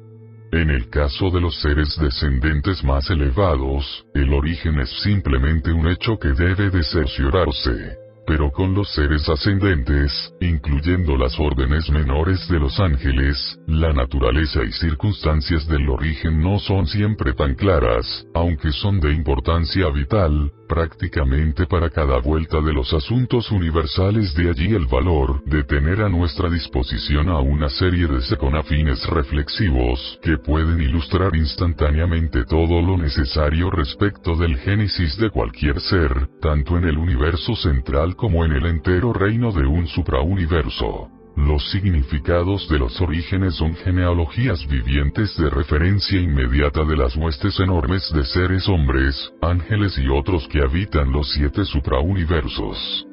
En el caso de los seres descendentes más elevados, el origen es simplemente un hecho que debe de cerciorarse. Pero con los seres ascendentes, incluyendo las órdenes menores de los ángeles, la naturaleza y circunstancias del origen no son siempre tan claras, aunque son de importancia vital, prácticamente para cada vuelta de los asuntos universales. De allí el valor de tener a nuestra disposición a una serie de seconafines reflexivos que pueden ilustrar instantáneamente todo lo necesario respecto del génesis de cualquier ser, tanto en el universo central como en el entero reino de un suprauniverso. Los significados de los orígenes son genealogías vivientes de referencia inmediata de las huestes enormes de seres hombres, ángeles y otros que habitan los 7 suprauniversos.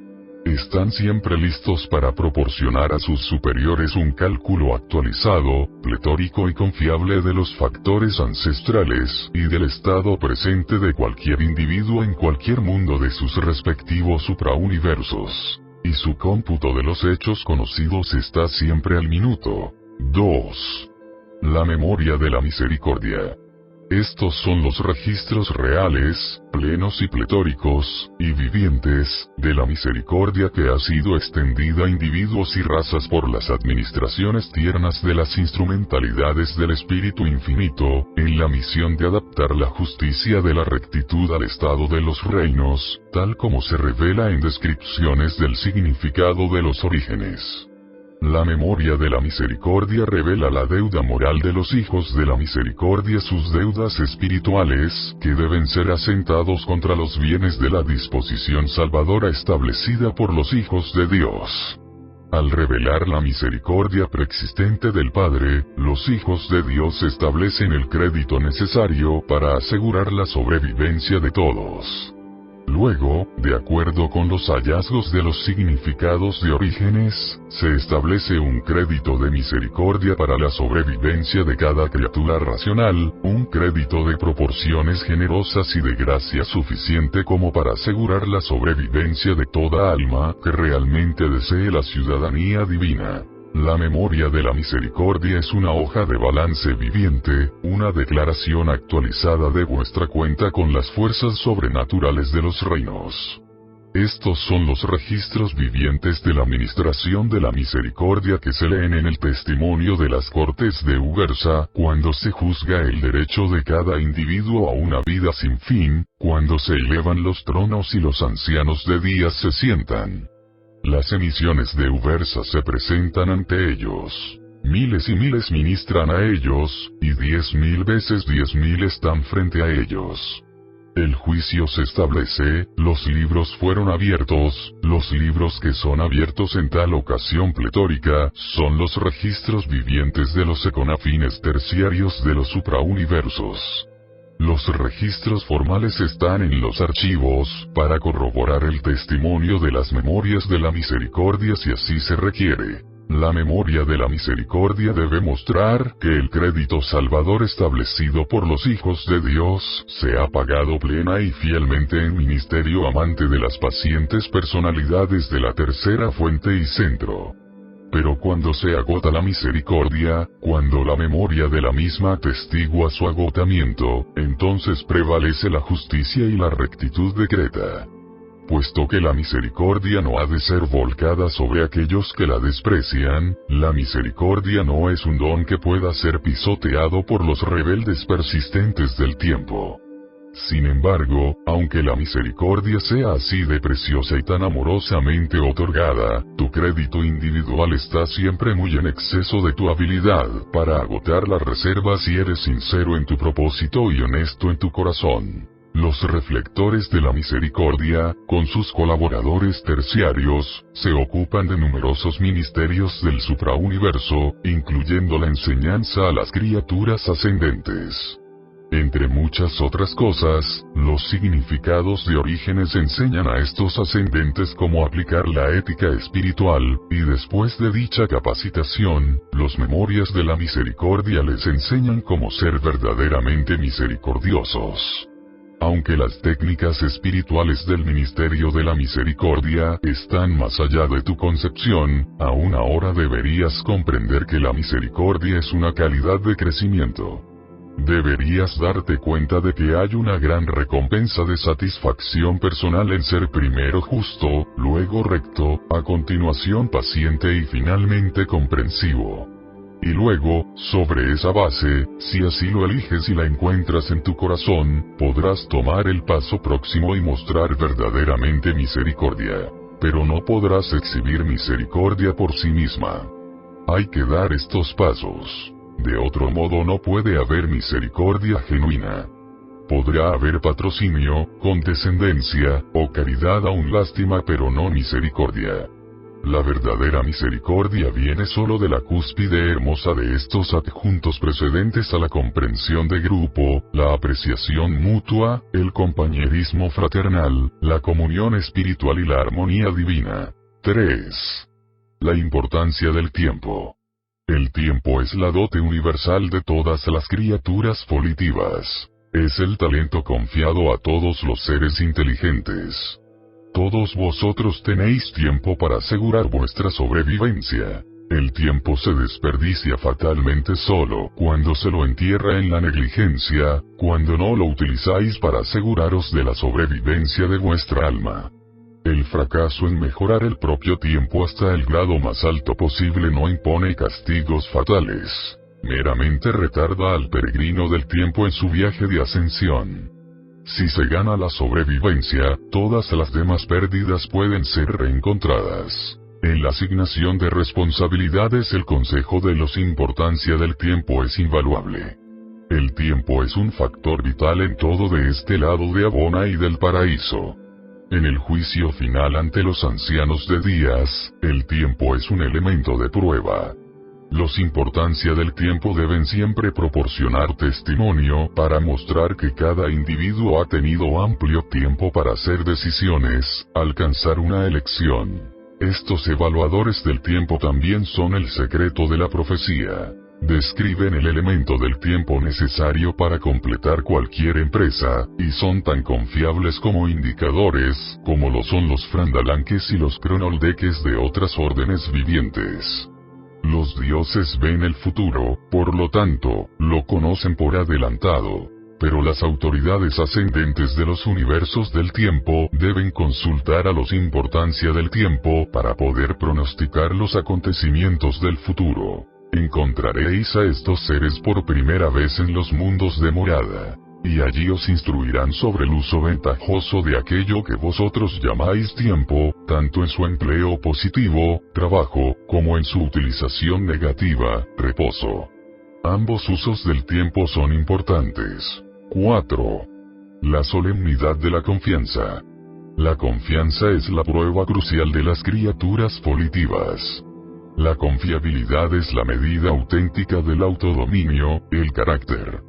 Están siempre listos para proporcionar a sus superiores un cálculo actualizado, pletórico y confiable de los factores ancestrales y del estado presente de cualquier individuo en cualquier mundo de sus respectivos suprauniversos. Y su cómputo de los hechos conocidos está siempre al minuto. 2. La memoria de la misericordia. Estos son los registros reales, plenos y pletóricos, y vivientes, de la misericordia que ha sido extendida a individuos y razas por las administraciones tiernas de las instrumentalidades del Espíritu Infinito, en la misión de adaptar la justicia de la rectitud al estado de los reinos, tal como se revela en descripciones del significado de los orígenes. La memoria de la misericordia revela la deuda moral de los hijos de la misericordia, sus deudas espirituales, que deben ser asentados contra los bienes de la disposición salvadora establecida por los hijos de Dios. Al revelar la misericordia preexistente del Padre, los hijos de Dios establecen el crédito necesario para asegurar la sobrevivencia de todos. Luego, de acuerdo con los hallazgos de los significados de orígenes, se establece un crédito de misericordia para la sobrevivencia de cada criatura racional, un crédito de proporciones generosas y de gracia suficiente como para asegurar la sobrevivencia de toda alma que realmente desee la ciudadanía divina. La memoria de la misericordia es una hoja de balance viviente, una declaración actualizada de vuestra cuenta con las fuerzas sobrenaturales de los reinos. Estos son los registros vivientes de la administración de la misericordia que se leen en el testimonio de las Cortes de Ugarsa, cuando se juzga el derecho de cada individuo a una vida sin fin, cuando se elevan los tronos y los ancianos de días se sientan. Las emisiones de Ugarsa se presentan ante ellos. Miles y miles ministran a ellos, y 10.000 veces 10.000 están frente a ellos. El juicio se establece, los libros fueron abiertos, los libros que son abiertos en tal ocasión pletórica, son los registros vivientes de los seconafines terciarios de los suprauniversos. Los registros formales están en los archivos, para corroborar el testimonio de las memorias de la misericordia si así se requiere. La memoria de la misericordia debe mostrar que el crédito salvador establecido por los hijos de Dios se ha pagado plena y fielmente en ministerio amante de las pacientes personalidades de la tercera fuente y centro. Pero cuando se agota la misericordia, cuando la memoria de la misma atestigua su agotamiento, entonces prevalece la justicia y la rectitud decreta. Puesto que la misericordia no ha de ser volcada sobre aquellos que la desprecian, la misericordia no es un don que pueda ser pisoteado por los rebeldes persistentes del tiempo. Sin embargo, aunque la misericordia sea así de preciosa y tan amorosamente otorgada, tu crédito individual está siempre muy en exceso de tu habilidad para agotar las reservas si eres sincero en tu propósito y honesto en tu corazón. Los reflectores de la misericordia, con sus colaboradores terciarios, se ocupan de numerosos ministerios del suprauniverso, incluyendo la enseñanza a las criaturas ascendentes. Entre muchas otras cosas, los significados de orígenes enseñan a estos ascendentes cómo aplicar la ética espiritual, y después de dicha capacitación, los memorias de la misericordia les enseñan cómo ser verdaderamente misericordiosos. Aunque las técnicas espirituales del ministerio de la misericordia están más allá de tu concepción, aún ahora deberías comprender que la misericordia es una calidad de crecimiento. Deberías darte cuenta de que hay una gran recompensa de satisfacción personal en ser primero justo, luego recto, a continuación paciente y finalmente comprensivo. Y luego, sobre esa base, si así lo eliges y la encuentras en tu corazón, podrás tomar el paso próximo y mostrar verdaderamente misericordia. Pero no podrás exhibir misericordia por sí misma. Hay que dar estos pasos. De otro modo no puede haber misericordia genuina. Podrá haber patrocinio, condescendencia, o caridad aun lástima, pero no misericordia. La verdadera misericordia viene solo de la cúspide hermosa de estos adjuntos precedentes a la comprensión de grupo, la apreciación mutua, el compañerismo fraternal, la comunión espiritual y la armonía divina. 3. La importancia del tiempo. El tiempo es la dote universal de todas las criaturas volitivas. Es el talento confiado a todos los seres inteligentes. Todos vosotros tenéis tiempo para asegurar vuestra sobrevivencia. El tiempo se desperdicia fatalmente solo cuando se lo entierra en la negligencia, cuando no lo utilizáis para aseguraros de la sobrevivencia de vuestra alma. El fracaso en mejorar el propio tiempo hasta el grado más alto posible no impone castigos fatales. Meramente retarda al peregrino del tiempo en su viaje de ascensión. Si se gana la sobrevivencia, todas las demás pérdidas pueden ser reencontradas. En la asignación de responsabilidades el consejo de los importancia del tiempo es invaluable. El tiempo es un factor vital en todo de este lado de Abona y del paraíso. En el juicio final ante los ancianos de días, el tiempo es un elemento de prueba. Los importancia del tiempo deben siempre proporcionar testimonio para mostrar que cada individuo ha tenido amplio tiempo para hacer decisiones, alcanzar una elección. Estos evaluadores del tiempo también son el secreto de la profecía. Describen el elemento del tiempo necesario para completar cualquier empresa, y son tan confiables como indicadores, como lo son los frandalanques y los cronoldeques de otras órdenes vivientes. Los dioses ven el futuro, por lo tanto, lo conocen por adelantado. Pero las autoridades ascendentes de los universos del tiempo deben consultar a los importancia del tiempo para poder pronosticar los acontecimientos del futuro. Encontraréis a estos seres por primera vez en los mundos de morada. Y allí os instruirán sobre el uso ventajoso de aquello que vosotros llamáis tiempo, tanto en su empleo positivo, trabajo, como en su utilización negativa, reposo. Ambos usos del tiempo son importantes. 4. La solemnidad de la confianza. La confianza es la prueba crucial de las criaturas volitivas. La confiabilidad es la medida auténtica del autodominio, el carácter.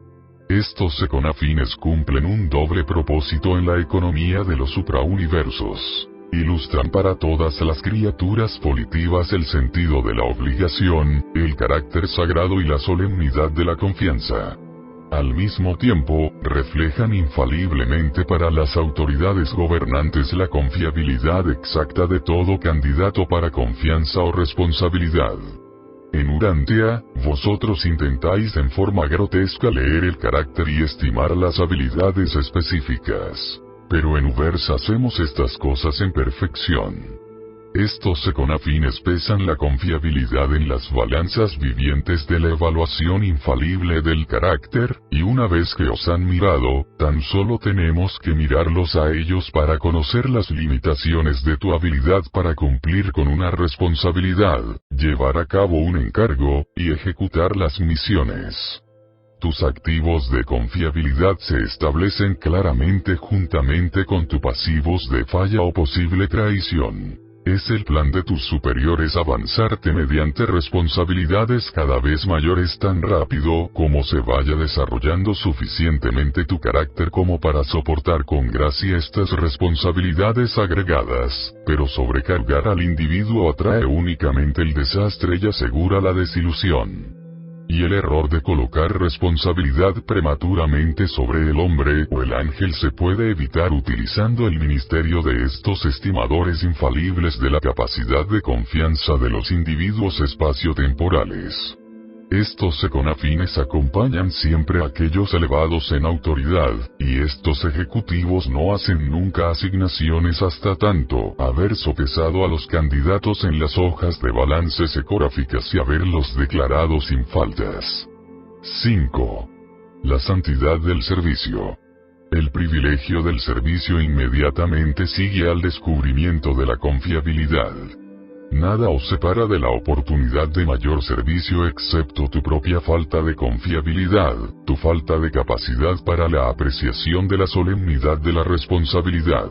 Estos seconafines cumplen un doble propósito en la economía de los suprauniversos. Ilustran para todas las criaturas volitivas el sentido de la obligación, el carácter sagrado y la solemnidad de la confianza. Al mismo tiempo, reflejan infaliblemente para las autoridades gobernantes la confiabilidad exacta de todo candidato para confianza o responsabilidad. En Urantia, vosotros intentáis en forma grotesca leer el carácter y estimar las habilidades específicas. Pero en Ubersa hacemos estas cosas en perfección. Estos seconafines pesan la confiabilidad en las balanzas vivientes de la evaluación infalible del carácter, y una vez que os han mirado, tan solo tenemos que mirarlos a ellos para conocer las limitaciones de tu habilidad para cumplir con una responsabilidad, llevar a cabo un encargo, y ejecutar las misiones. Tus activos de confiabilidad se establecen claramente juntamente con tus pasivos de falla o posible traición. Es el plan de tus superiores avanzarte mediante responsabilidades cada vez mayores tan rápido como se vaya desarrollando suficientemente tu carácter como para soportar con gracia estas responsabilidades agregadas, pero sobrecargar al individuo atrae únicamente el desastre y asegura la desilusión. Y el error de colocar responsabilidad prematuramente sobre el hombre o el ángel se puede evitar utilizando el ministerio de estos estimadores infalibles de la capacidad de confianza de los individuos espaciotemporales. Estos seconafines acompañan siempre a aquellos elevados en autoridad, y estos ejecutivos no hacen nunca asignaciones hasta tanto haber sopesado a los candidatos en las hojas de balance secográficas y haberlos declarado sin faltas. 5. La santidad del servicio. El privilegio del servicio inmediatamente sigue al descubrimiento de la confiabilidad. Nada os separa de la oportunidad de mayor servicio excepto tu propia falta de confiabilidad, tu falta de capacidad para la apreciación de la solemnidad de la responsabilidad.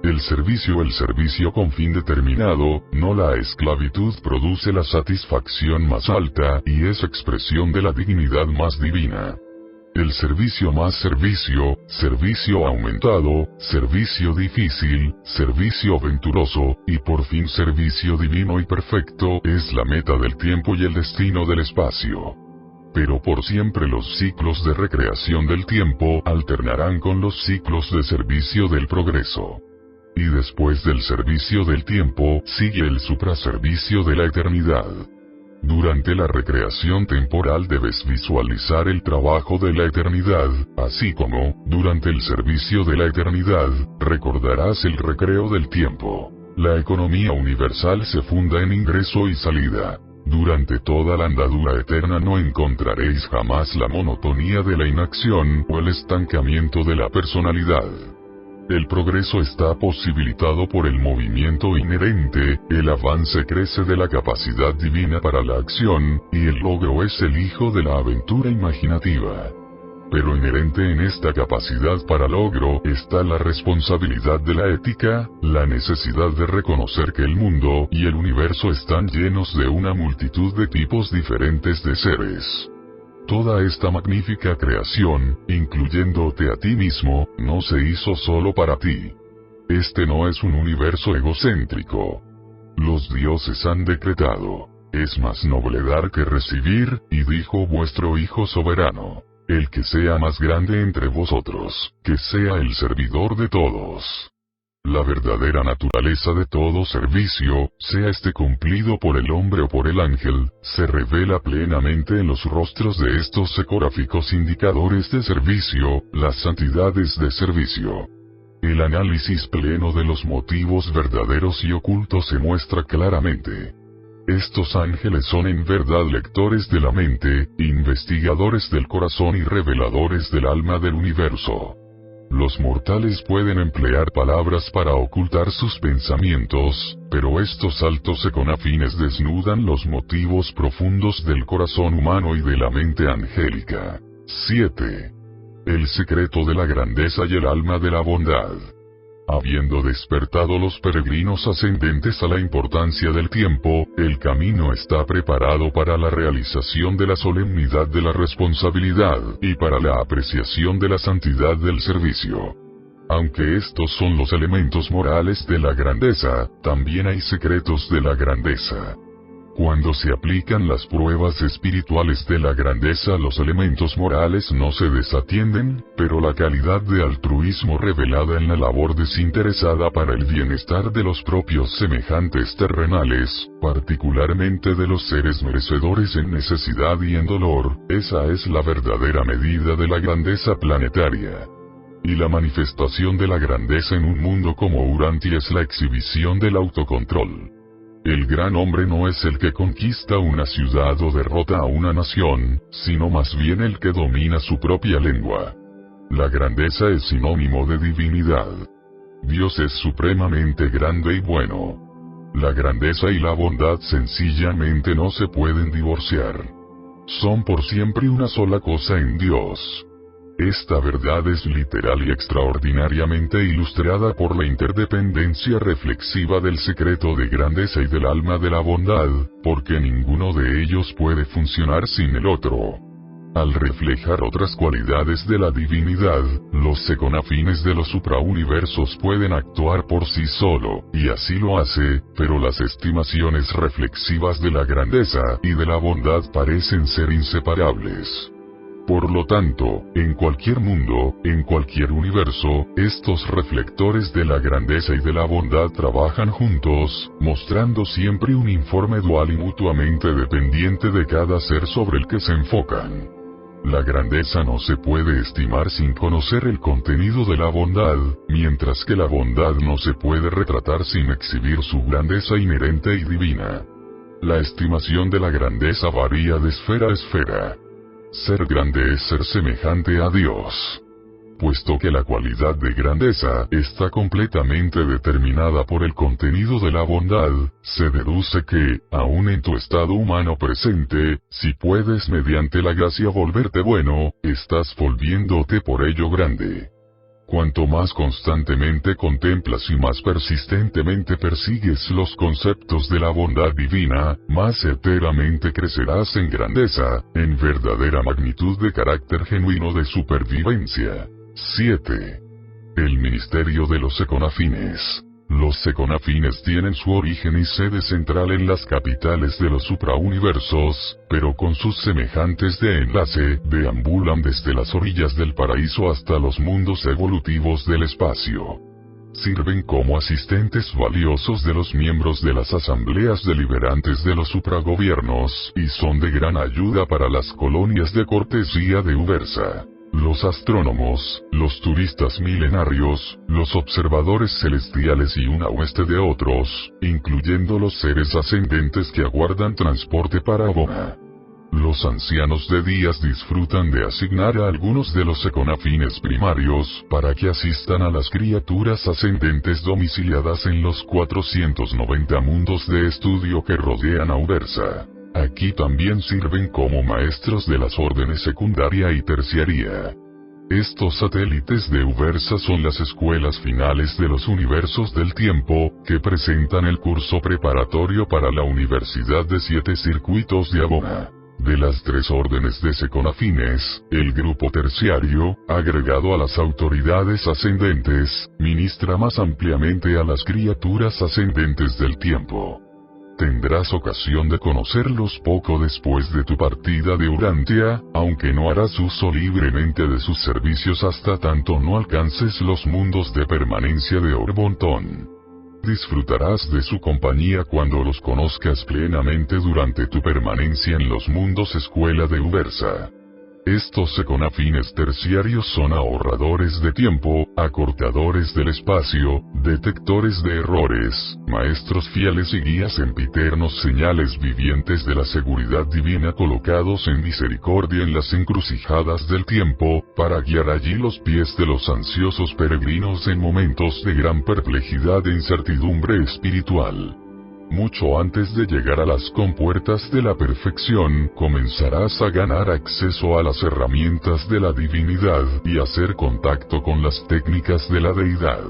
El servicio con fin determinado, no la esclavitud, produce la satisfacción más alta y es expresión de la dignidad más divina. El servicio más servicio aumentado, servicio difícil, servicio venturoso, y por fin servicio divino y perfecto, es la meta del tiempo y el destino del espacio. Pero por siempre los ciclos de recreación del tiempo alternarán con los ciclos de servicio del progreso. Y después del servicio del tiempo, sigue el supraservicio de la eternidad. Durante la recreación temporal debes visualizar el trabajo de la eternidad, así como, durante el servicio de la eternidad, recordarás el recreo del tiempo. La economía universal se funda en ingreso y salida. Durante toda la andadura eterna no encontraréis jamás la monotonía de la inacción o el estancamiento de la personalidad. El progreso está posibilitado por el movimiento inherente, el avance crece de la capacidad divina para la acción, y el logro es el hijo de la aventura imaginativa. Pero inherente en esta capacidad para logro está la responsabilidad de la ética, la necesidad de reconocer que el mundo y el universo están llenos de una multitud de tipos diferentes de seres. Toda esta magnífica creación, incluyéndote a ti mismo, no se hizo solo para ti. Este no es un universo egocéntrico. Los dioses han decretado: es más noble dar que recibir, y dijo vuestro Hijo soberano: el que sea más grande entre vosotros, que sea el servidor de todos. La verdadera naturaleza de todo servicio, sea este cumplido por el hombre o por el ángel, se revela plenamente en los rostros de estos secográficos indicadores de servicio, las santidades de servicio. El análisis pleno de los motivos verdaderos y ocultos se muestra claramente. Estos ángeles son en verdad lectores de la mente, investigadores del corazón y reveladores del alma del universo. Los mortales pueden emplear palabras para ocultar sus pensamientos, pero estos altos seconafines desnudan los motivos profundos del corazón humano y de la mente angélica. 7. El secreto de la grandeza y el alma de la bondad. Habiendo despertado los peregrinos ascendentes a la importancia del tiempo, el camino está preparado para la realización de la solemnidad de la responsabilidad, y para la apreciación de la santidad del servicio. Aunque estos son los elementos morales de la grandeza, también hay secretos de la grandeza. Cuando se aplican las pruebas espirituales de la grandeza, los elementos morales no se desatienden, pero la calidad de altruismo revelada en la labor desinteresada para el bienestar de los propios semejantes terrenales, particularmente de los seres merecedores en necesidad y en dolor, esa es la verdadera medida de la grandeza planetaria. Y la manifestación de la grandeza en un mundo como Uranti es la exhibición del autocontrol. El gran hombre no es el que conquista una ciudad o derrota a una nación, sino más bien el que domina su propia lengua. La grandeza es sinónimo de divinidad. Dios es supremamente grande y bueno. La grandeza y la bondad sencillamente no se pueden divorciar. Son por siempre una sola cosa en Dios. Esta verdad es literal y extraordinariamente ilustrada por la interdependencia reflexiva del secreto de grandeza y del alma de la bondad, porque ninguno de ellos puede funcionar sin el otro. Al reflejar otras cualidades de la divinidad, los seconafines de los suprauniversos pueden actuar por sí solo, y así lo hace, pero las estimaciones reflexivas de la grandeza y de la bondad parecen ser inseparables. Por lo tanto, en cualquier mundo, en cualquier universo, estos reflectores de la grandeza y de la bondad trabajan juntos, mostrando siempre un informe dual y mutuamente dependiente de cada ser sobre el que se enfocan. La grandeza no se puede estimar sin conocer el contenido de la bondad, mientras que la bondad no se puede retratar sin exhibir su grandeza inherente y divina. La estimación de la grandeza varía de esfera a esfera. Ser grande es ser semejante a Dios. Puesto que la cualidad de grandeza está completamente determinada por el contenido de la bondad, se deduce que, aun en tu estado humano presente, si puedes mediante la gracia volverte bueno, estás volviéndote por ello grande. Cuanto más constantemente contemplas y más persistentemente persigues los conceptos de la bondad divina, más certeramente crecerás en grandeza, en verdadera magnitud de carácter genuino de supervivencia. 7. El ministerio de los seconafines. Los seconafines tienen su origen y sede central en las capitales de los suprauniversos, pero con sus semejantes de enlace, deambulan desde las orillas del paraíso hasta los mundos evolutivos del espacio. Sirven como asistentes valiosos de los miembros de las asambleas deliberantes de los supragobiernos, y son de gran ayuda para las colonias de cortesía de Uversa. Los astrónomos, los turistas milenarios, los observadores celestiales y una hueste de otros, incluyendo los seres ascendentes que aguardan transporte para Abona. Los ancianos de días disfrutan de asignar a algunos de los seconafines primarios para que asistan a las criaturas ascendentes domiciliadas en los 490 mundos de estudio que rodean a Uversa. Aquí también sirven como maestros de las órdenes secundaria y terciaria. Estos satélites de Uversa son las escuelas finales de los universos del tiempo, que presentan el curso preparatorio para la Universidad de 7 Circuitos de Abona. De las 3 órdenes de seconafines, el grupo terciario, agregado a las autoridades ascendentes, ministra más ampliamente a las criaturas ascendentes del tiempo. Tendrás ocasión de conocerlos poco después de tu partida de Urantia, aunque no harás uso libremente de sus servicios hasta tanto no alcances los mundos de permanencia de Orbontón. Disfrutarás de su compañía cuando los conozcas plenamente durante tu permanencia en los mundos escuela de Uversa. Estos seconafines terciarios son ahorradores de tiempo, acortadores del espacio, detectores de errores, maestros fieles y guías sempiternos, señales vivientes de la seguridad divina colocados en misericordia en las encrucijadas del tiempo, para guiar allí los pies de los ansiosos peregrinos en momentos de gran perplejidad e incertidumbre espiritual. Mucho antes de llegar a las compuertas de la perfección, comenzarás a ganar acceso a las herramientas de la divinidad y a hacer contacto con las técnicas de la deidad.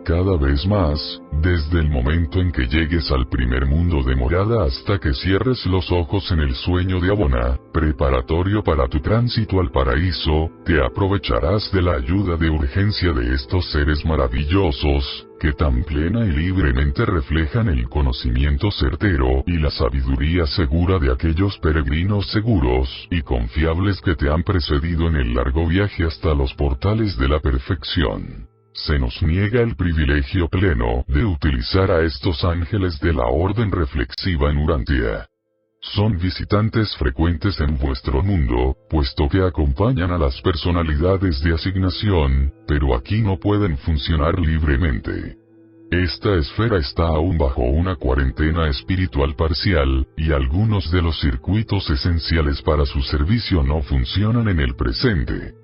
Cada vez más, desde el momento en que llegues al primer mundo de morada hasta que cierres los ojos en el sueño de Abona, preparatorio para tu tránsito al paraíso, te aprovecharás de la ayuda de urgencia de estos seres maravillosos, que tan plena y libremente reflejan el conocimiento certero y la sabiduría segura de aquellos peregrinos seguros y confiables que te han precedido en el largo viaje hasta los portales de la perfección. Se nos niega el privilegio pleno de utilizar a estos ángeles de la orden reflexiva en Urantia. Son visitantes frecuentes en vuestro mundo, puesto que acompañan a las personalidades de asignación, pero aquí no pueden funcionar libremente. Esta esfera está aún bajo una cuarentena espiritual parcial, y algunos de los circuitos esenciales para su servicio no funcionan en el presente.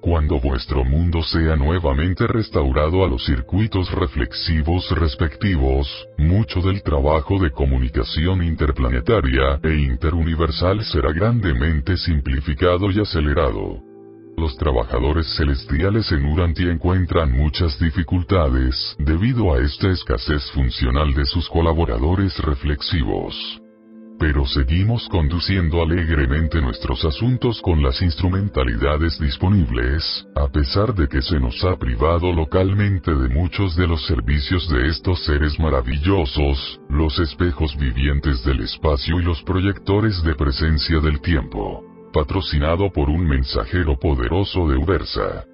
Cuando vuestro mundo sea nuevamente restaurado a los circuitos reflexivos respectivos, mucho del trabajo de comunicación interplanetaria e interuniversal será grandemente simplificado y acelerado. Los trabajadores celestiales en Urantia encuentran muchas dificultades debido a esta escasez funcional de sus colaboradores reflexivos. Pero seguimos conduciendo alegremente nuestros asuntos con las instrumentalidades disponibles, a pesar de que se nos ha privado localmente de muchos de los servicios de estos seres maravillosos, los espejos vivientes del espacio y los proyectores de presencia del tiempo. patrocinado por un mensajero poderoso de Ubersa.